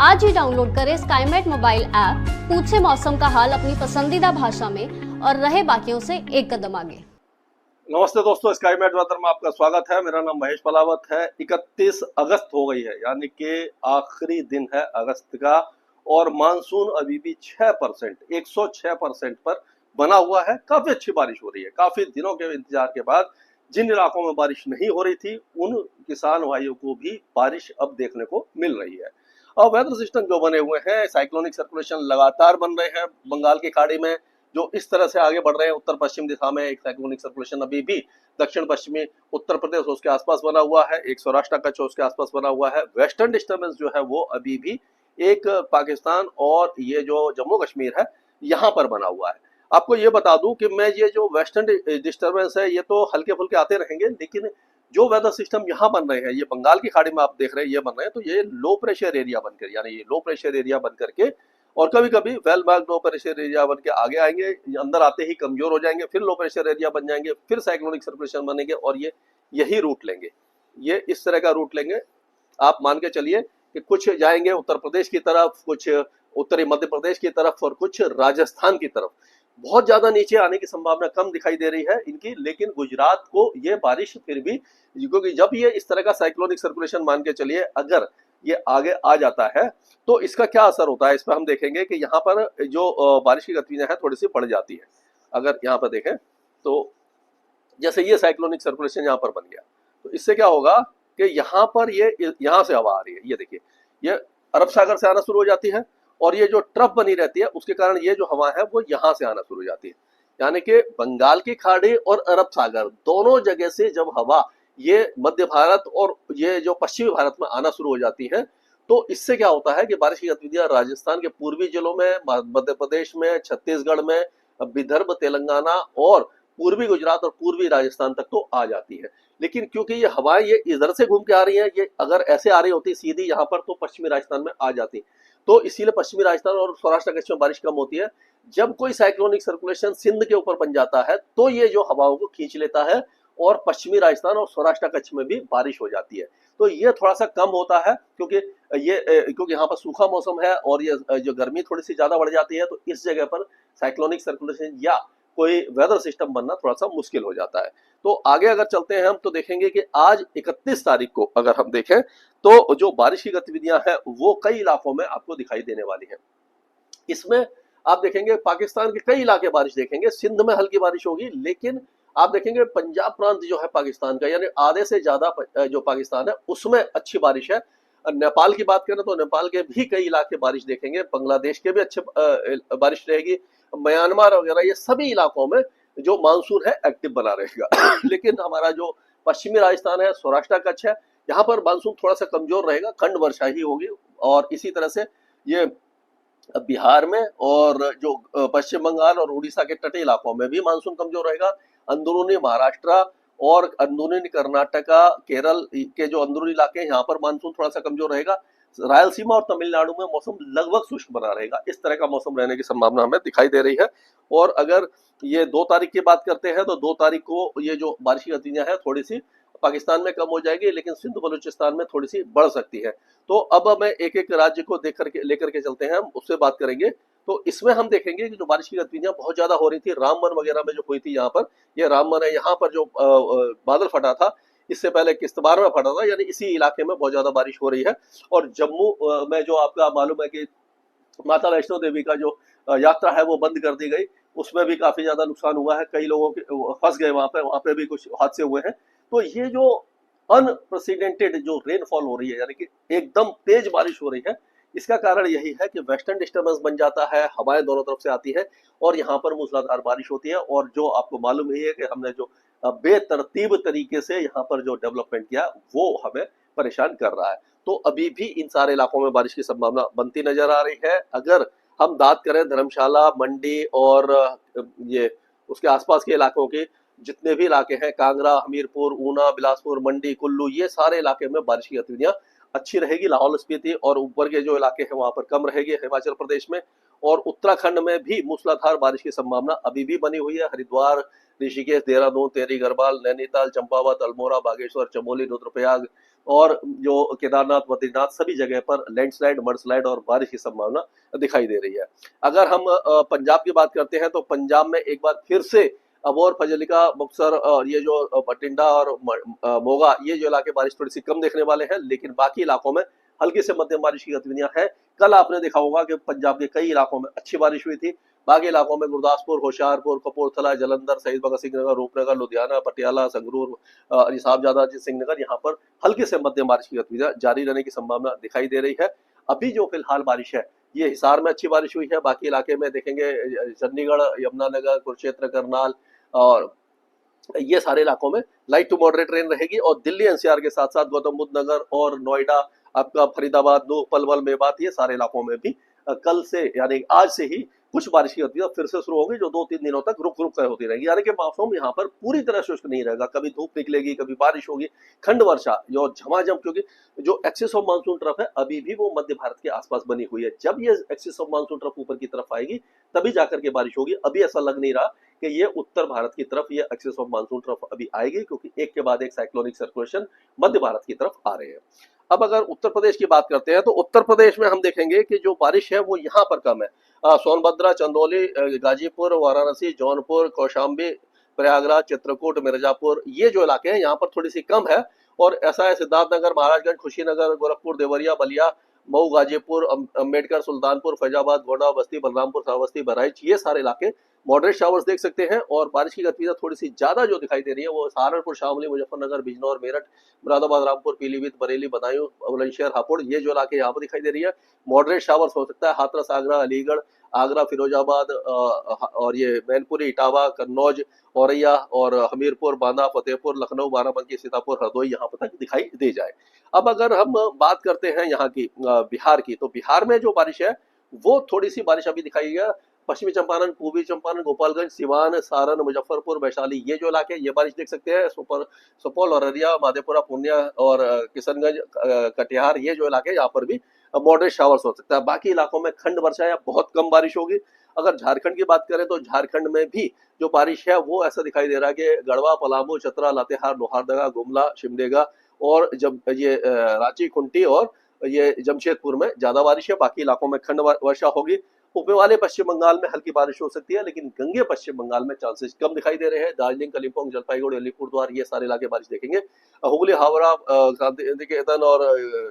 आज ही डाउनलोड करें Skymet mobile app, पूछे मौसम का हाल अपनी पसंदीदा भाषा में और रहे बाकियों से एक कदम आगे। नमस्ते दोस्तों, स्काईमेट वेदर में आपका स्वागत है। मेरा नाम महेश पलावत है। 31 अगस्त हो गई है, यानी कि आखिरी दिन है अगस्त का, और मानसून अभी भी 6%, 106% पर बना हुआ है। काफी अच्छी बारिश हो रही है। काफी दिनों के इंतजार के बाद जिन इलाकों में बारिश नहीं हो रही थी, उन किसान भाइयों को भी बारिश अब देखने को मिल रही है। अब वेदर सिस्टम जो बने हुए हैं, साइक्लोनिक सर्कुलेशन लगातार बन रहे हैं बंगाल की खाड़ी में, जो इस तरह से आगे बढ़ रहे हैं। उत्तर पश्चिम दिशा में एक साइक्लोनिक सर्कुलेशन अभी भी दक्षिण पश्चिमी उत्तर प्रदेश उसके आसपास बना हुआ है, एक सौराष्ट्र कच्छ उसके आसपास बना हुआ है। वेस्टर्न डिस्टर्बेंस जो है वो अभी भी एक पाकिस्तान और ये जो जम्मू कश्मीर है यहाँ पर बना हुआ है। आपको ये बता दूं कि मैं ये जो वेस्टर्न डिस्टर्बेंस है ये तो हल्के फुल्के आते रहेंगे, लेकिन जो वेदर सिस्टम यहाँ बन रहे हैं, ये बंगाल की खाड़ी में आप देख रहे हैं ये बन रहे हैं, तो ये लो प्रेशर एरिया बनकर, यानी ये लो प्रेशर एरिया बन करके और कभी कभी well marked low pressure area बन के आगे आएंगे, अंदर आते ही कमजोर हो जाएंगे, फिर लो प्रेशर एरिया बन जाएंगे, फिर साइक्लोनिक सर्कुलेशन बनेंगे और ये यही रूट लेंगे। ये इस तरह का रूट लेंगे। आप मान के चलिए कि कुछ जाएंगे उत्तर प्रदेश की तरफ, कुछ उत्तरी मध्य प्रदेश की तरफ और कुछ राजस्थान की तरफ। बहुत ज्यादा नीचे आने की संभावना कम दिखाई दे रही है इनकी, लेकिन गुजरात को ये बारिश फिर भी, क्योंकि जब ये इस तरह का साइक्लोनिक सर्कुलेशन मान के चलिए अगर ये आगे आ जाता है तो इसका क्या असर होता है, इस पर हम देखेंगे कि यहाँ पर जो बारिश की गतिविधियां हैं थोड़ी सी बढ़ जाती है। अगर यहाँ पर देखें तो जैसे ये साइक्लोनिक सर्कुलेशन यहाँ पर बन गया, तो इससे क्या होगा कि यहाँ पर ये यहाँ से हवा आ रही है, ये देखिए ये अरब सागर से आना शुरू हो जाती है, और ये जो ट्रफ बनी रहती है उसके कारण ये जो हवा है वो यहाँ से आना शुरू हो जाती है। यानी कि बंगाल की खाड़ी और अरब सागर दोनों जगह से जब हवा ये मध्य भारत और ये जो पश्चिमी भारत में आना शुरू हो जाती है, तो इससे क्या होता है कि बारिश की गतिविधियां राजस्थान के पूर्वी जिलों में, मध्य प्रदेश में, छत्तीसगढ़ में, विदर्भ, तेलंगाना और पूर्वी गुजरात और पूर्वी राजस्थान तक तो आ जाती है। लेकिन क्योंकि ये हवाएं ये इधर से घूम के आ रही हैं, ये अगर ऐसे आ रही होती सीधी यहाँ पर तो पश्चिमी राजस्थान में आ जाती, तो इसीलिए पश्चिमी राजस्थान और सौराष्ट्र कच्छ में बारिश कम होती है। जब कोई साइक्लोनिक सर्कुलेशन सिंध के ऊपर बन जाता है तो ये जो हवाओं को खींच लेता है और पश्चिमी राजस्थान और सौराष्ट्र कच्छ में भी बारिश हो जाती है। तो ये थोड़ा सा कम होता है क्योंकि यहाँ पर सूखा मौसम है और ये जो गर्मी थोड़ी सी ज्यादा बढ़ जाती है, तो इस जगह पर साइक्लोनिक सर्कुलेशन या कोई वेदर सिस्टम बनना थोड़ा सा मुश्किल हो जाता है। तो आगे अगर चलते हैं हम तो देखेंगे कि आज 31 तारीख को अगर हम देखें तो जो बारिश की गतिविधियां हैं वो कई इलाकों में आपको दिखाई देने वाली है। इसमें आप देखेंगे पाकिस्तान के कई इलाके बारिश देखेंगे, सिंध में हल्की बारिश होगी, लेकिन आप देखेंगे पंजाब प्रांत जो है पाकिस्तान का, यानी आधे से ज्यादा जो पाकिस्तान है उसमें अच्छी बारिश है। नेपाल की बात करें तो नेपाल के भी कई इलाके बारिश देखेंगे, बांग्लादेश के भी अच्छे बारिश रहेगी, म्यांमार वगैरह ये सभी इलाकों में जो मानसून है एक्टिव बना रहेगा। लेकिन हमारा जो पश्चिमी राजस्थान है, सौराष्ट्र कच्छ है, यहाँ पर मानसून थोड़ा सा कमजोर रहेगा, खंड वर्षा ही होगी। और इसी तरह से ये बिहार में और जो पश्चिम बंगाल और उड़ीसा के तटीय इलाकों में भी मानसून कमजोर रहेगा। अंदरूनी महाराष्ट्र और अंदरूनी कर्नाटका, केरल के जो अंदरूनी इलाके हैं यहाँ पर मानसून थोड़ा सा कमजोर रहेगा। रायलसीमा और तमिलनाडु में मौसम लगभग शुष्क बना रहेगा। इस तरह का मौसम रहने की संभावना हमें दिखाई दे रही है। और अगर ये 2 तारीख की बात करते हैं तो 2 तारीख को ये जो बारिश की गतिविधियां है थोड़ी सी पाकिस्तान में कम हो जाएगी, लेकिन सिंध बलूचिस्तान में थोड़ी सी बढ़ सकती है। तो अब हमें एक एक राज्य को लेकर के चलते हैं, हम उससे बात करेंगे। तो इसमें हम देखेंगे कि जो बारिश की गतिविधियां बहुत ज्यादा हो रही थी रामबन वगैरह में जो हुई थी, यहाँ पर ये रामबन है, यहाँ पर जो बादल फटा था, इससे पहले किश्तवाड़ में फटा था, यानी इसी इलाके में बहुत ज्यादा बारिश हो रही है। और जम्मू में जो आपका मालूम है कि माता वैष्णो देवी का जो यात्रा है वो बंद कर दी गई, उसमें भी काफी ज्यादा नुकसान हुआ है, कई लोगों के फंस गए वहां पे भी कुछ हादसे हुए हैं। तो ये जो अनप्रेसिडेंटेड जो रेनफॉल हो रही है, यानी कि एकदम तेज बारिश हो रही है, इसका कारण यही है कि वेस्टर्न डिस्टर्बेंस बन जाता है, हवाएं दोनों तरफ से आती है और यहाँ पर मूसलाधार बारिश होती है। और जो आपको मालूम ही है कि हमने जो बेतरतीब तरीके से यहाँ पर जो डेवलपमेंट किया वो हमें परेशान कर रहा है। तो अभी भी इन सारे इलाकों में बारिश की संभावना बनती नजर आ रही है। अगर हम बात करें धर्मशाला, मंडी और ये उसके आसपास के इलाकों की, जितने भी इलाके हैं, कांगड़ा, हमीरपुर, ऊना, बिलासपुर, मंडी, कुल्लू, ये सारे इलाके में बारिश की गतिविधियां अच्छी रहेगी। लाहौल स्पीति और ऊपर के जो इलाके हैं वहां पर कम रहेगी, हिमाचल प्रदेश में। और उत्तराखंड में भी मूसलाधार बारिश की संभावना अभी भी बनी हुई है। हरिद्वार, ऋषिकेश, देहरादून, टेहरी, गढ़वाल, नैनीताल, चंपावत, अल्मोड़ा, बागेश्वर, चमोली, रुद्रप्रयाग, और जो केदारनाथ, बद्रीनाथ सभी जगह पर लैंडस्लाइड, मडस्लाइड और बारिश की संभावना दिखाई दे रही है। अगर हम पंजाब की बात करते हैं तो पंजाब में एक बार फिर से अबोर, फजलिका, मुक्तसर और ये जो बठिंडा और मोगा ये जो इलाके बारिश थोड़ी सी कम देखने वाले हैं, लेकिन बाकी इलाकों में हल्की से मध्यम बारिश की गतिविधियां हैं। कल आपने देखा होगा कि पंजाब के कई इलाकों में अच्छी बारिश हुई थी। बाकी इलाकों में गुरदासपुर, होशियारपुर, कपूरथला, जलंधर, शहीद भगत सिंह नगर, रूपनगर, लुधियाना, पटियाला, संगरूर, साहबजादा अजीत सिंह नगर, यहाँ पर हल्की से मध्यम बारिश की गतिविधियां जारी रहने की संभावना दिखाई दे रही है। अभी जो फिलहाल बारिश है ये हिसार में अच्छी बारिश हुई है। बाकी इलाके में देखेंगे चंडीगढ़, यमुनानगर, कुरुक्षेत्र, करनाल और ये सारे इलाकों में लाइट टू मॉडरेट रेन रहेगी। और दिल्ली एनसीआर के साथ साथ गौतम बुद्ध नगर और नोएडा, आपका फरीदाबाद, नूह, पलवल, मेवात ये सारे इलाकों में भी कल से यानी आज से ही कुछ बारिश की गतिविधियां फिर से शुरू होगी, जो 2-3 दिनों तक रुक रुक कर होती रहेगी। यानी कि मौसम यहाँ पर पूरी तरह शुष्क नहीं रहेगा, कभी धूप निकलेगी, कभी बारिश होगी, खंड वर्षा जो झमाझम, क्योंकि जो एक्सिस ऑफ मानसून ट्रफ है अभी भी वो मध्य भारत के आसपास बनी हुई है। जब ये एक्सिस ऑफ मानसून ट्रफ ऊपर की तरफ आएगी तभी जाकर के बारिश होगी। अभी ऐसा लग नहीं रहा कि ये उत्तर भारत की तरफ ये एक्सिस ऑफ मानसून ट्रफ अभी आएगी, क्योंकि एक के बाद एक साइक्लोनिक सर्कुलेशन मध्य भारत की तरफ आ रहे हैं। अब अगर उत्तर प्रदेश की बात करते हैं तो उत्तर प्रदेश में हम देखेंगे कि जो बारिश है वो यहाँ पर कम है। सोनभद्र, चंदौली, गाजीपुर, वाराणसी, जौनपुर, कौशाम्बी, प्रयागराज, चित्रकूट, मिर्जापुर ये जो इलाके हैं यहाँ पर थोड़ी सी कम है। और ऐसा है सिद्धार्थनगर, महाराजगंज, खुशीनगर, गोरखपुर, देवरिया, बलिया, मऊ, गाजीपुर, अम्बेडकर, सुल्तानपुर, फैजाबाद, गोंडा, बस्ती, बलरामपुर, श्रावस्ती, बहराइच ये सारे इलाके मॉडरेट शावर्स देख सकते हैं। और बारिश की गतिविधियां थोड़ी सी ज्यादा जो दिखाई दे रही है वो सहारनपुर, शामली, मुजफ्फरनगर, बिजनौर, मेरठ, मुरादाबाद, रामपुर, पीलीभीत, बरेली, बदायूं, बुलंदशहर, हापुड़ ये जो इलाके यहाँ पर दिखाई दे रही है। मॉडरेट शावर्स हो सकता है हाथरस, आगरा, अलीगढ़, आगरा, फिरोजाबाद और ये मैनपुरी, इटावा, कन्नौज, औरैया और हमीरपुर, बांदा, फतेहपुर, लखनऊ, बाराबंकी, सीतापुर, हरदोई यहाँ पर तक दिखाई दे जाए। अब अगर हम बात करते हैं यहाँ की बिहार की, तो बिहार में जो बारिश है वो थोड़ी सी बारिश अभी दिखाई है। पश्चिमी चंपारण, पूर्वी चंपारण, गोपालगंज, सिवान, सारण, मुजफ्फरपुर, वैशाली ये जो इलाके ये बारिश देख सकते हैं। सुपौल, अररिया, माधेपुरा, पूर्णिया और किशनगंज, कटिहार ये जो इलाके यहाँ पर भी मॉडरेट शावर्स हो सकता है। बाकी इलाकों में खंड वर्षा या बहुत कम बारिश होगी। अगर झारखंड की बात करें तो झारखंड में भी जो बारिश है वो ऐसा दिखाई दे रहा है कि गढ़वा, पलामू, चतरा, लातेहार, लोहारदगा, गुमला, सिमडेगा और जब ये रांची, खुंटी और ये जमशेदपुर में ज्यादा बारिश है। बाकी इलाकों में खंड वर्षा होगी। ऊपर वाले पश्चिम बंगाल में हल्की बारिश हो सकती है, लेकिन गंगे पश्चिम बंगाल में चांसेस कम दिखाई दे रहे हैं। दार्जिलिंग, कलिम्पोंग, जलपाईगुड़ी, अलीपुरद्वार ये सारे इलाके बारिश देखेंगे। हुगली, हावड़ा, शांतिनिकेतन और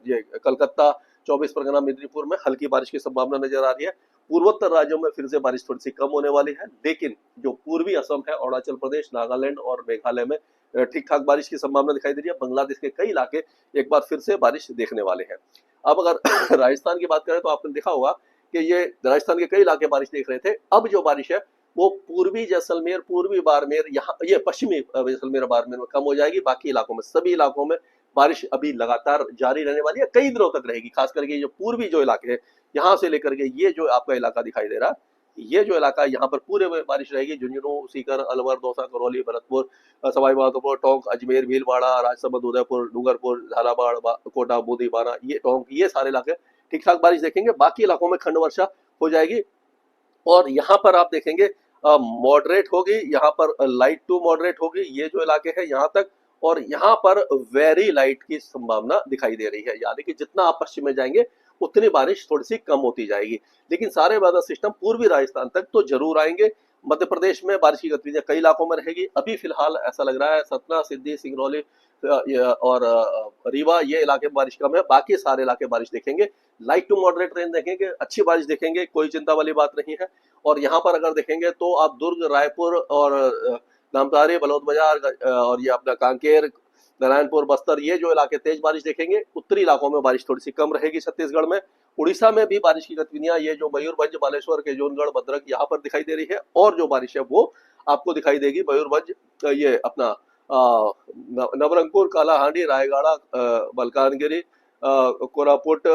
ये कलकत्ता, 24 परगना, मेदिनीपुर में हल्की बारिश की संभावना नजर आ रही है। पूर्वोत्तर राज्यों में फिर से बारिश थोड़ी सी कम होने वाली है, लेकिन जो पूर्वी असम है, अरुणाचल प्रदेश, नागालैंड और मेघालय में ठीक ठाक बारिश की संभावना दिखाई दे रही है। बांग्लादेश के कई इलाके एक बार फिर से बारिश देखने वाले हैं। अब अगर राजस्थान की बात करें तो आपने देखा होगा कि ये राजस्थान के कई इलाके बारिश देख रहे थे। अब जो बारिश है वो पूर्वी जैसलमेर, पूर्वी बाड़मेर, यहाँ ये पश्चिमी जैसलमेर, बाड़मेर में कम हो जाएगी। बाकी इलाकों में, सभी इलाकों में बारिश अभी लगातार जारी रहने वाली है, कई दिनों तक रहेगी। खास करके जो पूर्वी जो इलाके हैं यहाँ से लेकर के ये जो आपका इलाका दिखाई दे रहा है, ये जो इलाका यहाँ पर पूरे में बारिश रहेगी। झुंझुनू, सीकर, अलवर, दौसा, करौली, भरतपुर, सवाई माधोपुर, टोंक, अजमेर, भीलवाड़ा, राजसमंद, उदयपुर, डूंगरपुर, झालावाड़, कोटा, बूंदी, बाना, ये टोंक ये सारे इलाके ठीक ठाक बारिश देखेंगे। बाकी इलाकों में खंड वर्षा हो जाएगी। और यहाँ पर आप देखेंगे मॉडरेट होगी, यहाँ पर लाइट टू मॉडरेट होगी ये जो इलाके हैं यहाँ तक। और यहाँ पर वेरी लाइट की संभावना दिखाई दे रही है, यानी कि जितना आप पश्चिम में जाएंगे उतनी बारिश थोड़ी सी कम होती जाएगी। लेकिन सारे वेदर सिस्टम पूर्वी राजस्थान तक तो जरूर आएंगे। मध्य प्रदेश में बारिश की गतिविधियां कई इलाकों में रहेगी। अभी फिलहाल ऐसा लग रहा है सतना, सिद्धि, सिंगरौली और रीवा ये इलाके में बारिश कम है। बाकी सारे इलाके बारिश देखेंगे, लाइट टू मॉडरेट रेंज देखेंगे, अच्छी बारिश देखेंगे, कोई चिंता वाली बात नहीं है। और यहाँ पर अगर देखेंगे तो आप दुर्ग, रायपुर और नामसारी, बलौद बाजार और ये अपना कांकेर, नारायणपुर, बस्तर ये जो इलाके तेज बारिश देखेंगे। उत्तरी इलाकों में बारिश थोड़ी सी कम रहेगी। छत्तीसगढ़ में, उड़ीसा में भी बारिश की गतिविधियां ये जो मयूरभंज, बालेश्वर, केजोनगढ़, भद्रक यहाँ पर दिखाई दे रही है। और जो बारिश है वो आपको दिखाई देगी मयूरभंज, ये अपना नवरंगपुर, कालाहांडी, रायगढ़, मलकानगिरी, कोरापुट,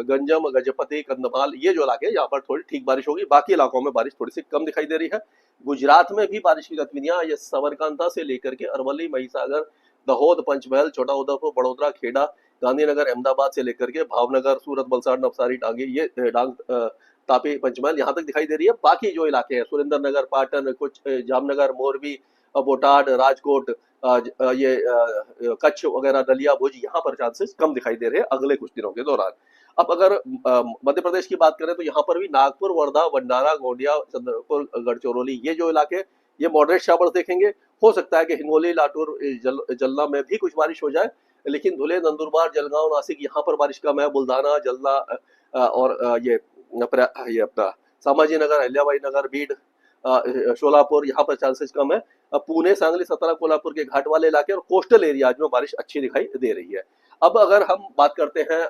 गंजम, गजपति, कंधमाल ये जो इलाके हैं यहाँ पर थोड़ी ठीक बारिश होगी। बाकी इलाकों में बारिश थोड़ी सी कम दिखाई दे रही है। गुजरात में भी बारिश की गतिविधियां ये सबरकांठा से लेकर के अरवली, महिसागर, दाहोद, पंचमहल, छोटा उदेपुर, बड़ोदरा, खेड़ा, गांधीनगर, अहमदाबाद से लेकर के भावनगर, सूरत, वलसाड़, नवसारी, टांगी ये डांग, तापी, पंचमहल यहाँ तक दिखाई दे रही है। बाकी जो इलाके हैं सुरेंद्र नगर, पाटन, कुछ जामनगर, मोरबी, बोटाड, राजकोट, कच्छ वगैरह, नलिया, भुज, यहाँ पर चांसेस कम दिखाई दे रहे हैं अगले कुछ दिनों के दौरान। अब अगर मध्य प्रदेश की बात करें तो यहाँ पर भी नागपुर, वर्धा, भंडारा, गोंडिया, चंद्रपुर, गढ़चिरौली, ये जो इलाके, ये मॉडरेट शावर्स देखेंगे। हो सकता है कि हिंगोली, लातूर, जलना में भी कुछ बारिश हो जाए, लेकिन धुले, नंदुरबार, जलगांव, नासिक, यहाँ पर बारिश कम है। बुल्धाना, जलना और ये अपना संभाजी नगर, अहिल्याबाई नगर, बीड, शोलापुर, यहाँ पर चांसेस कम है। पुणे, सांगली, सतारा, कोल्हापुर के घाट वाले इलाके और कोस्टल एरियाज में बारिश अच्छी दिखाई दे रही है। अब अगर हम बात करते हैं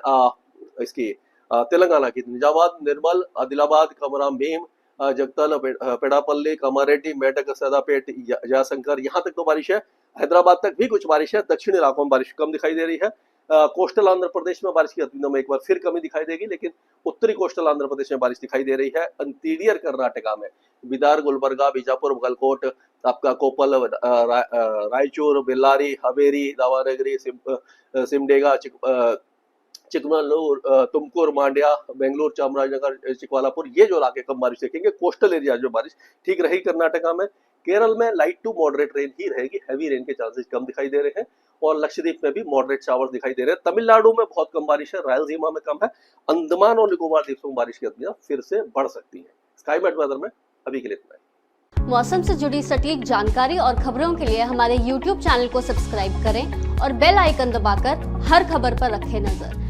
इसकी तेलंगाना की, निजामाबाद, निर्मल, आदिलाबाद, कमराम भीम, जगतल, पेड़ापल्ली, कामारेड्डी, मेडक, सैदापेट, जयशंकर, यहाँ तक तो बारिश है। हैदराबाद तक भी कुछ बारिश है। दक्षिणी इलाकों में बारिश कम दिखाई दे रही है। कोस्टल आंध्र प्रदेश में बारिश की गतिविधियों में एक बार फिर कमी दिखाई देगी, लेकिन उत्तरी कोस्टल आंध्र प्रदेश में बारिश दिखाई दे रही है। इंटीरियर कर्नाटका में बिदार, गुलबर्गा, बीजापुर, गलकोट, आपका कोपल, रायचूर, बेल्लारी, हवेरी, दावनगिरी, सिमडेगा, चिकमगलूर, तुमकुर, मांड्या, बेंगलुरु, चामराजनगर, चिकवालापुर, ये जो इलाके कम बारिश देखेंगे। कोस्टल एरिया जो बारिश ठीक रहेगी कर्नाटका में। केरल में लाइट टू मॉडरेट रेन ही रहेगी, हैवी रेन के चांसेस कम दिखाई दे रहे हैं। और लक्षद्वीप में भी मॉडरेट शावर्स दिखाई दे रहे हैं। तमिलनाडु में बहुत कम बारिश है, रायलसीमा में कम है। अंडमान और निकोबार द्वीपों में बारिश की गतिविधियां फिर से बढ़ सकती है। स्काईमेट वेदर में अभी के लिए इतना ही। मौसम से जुड़ी सटीक जानकारी और खबरों के लिए हमारे YouTube चैनल को सब्सक्राइब करें और बेल आइकन दबाकर हर खबर पर रखें नजर।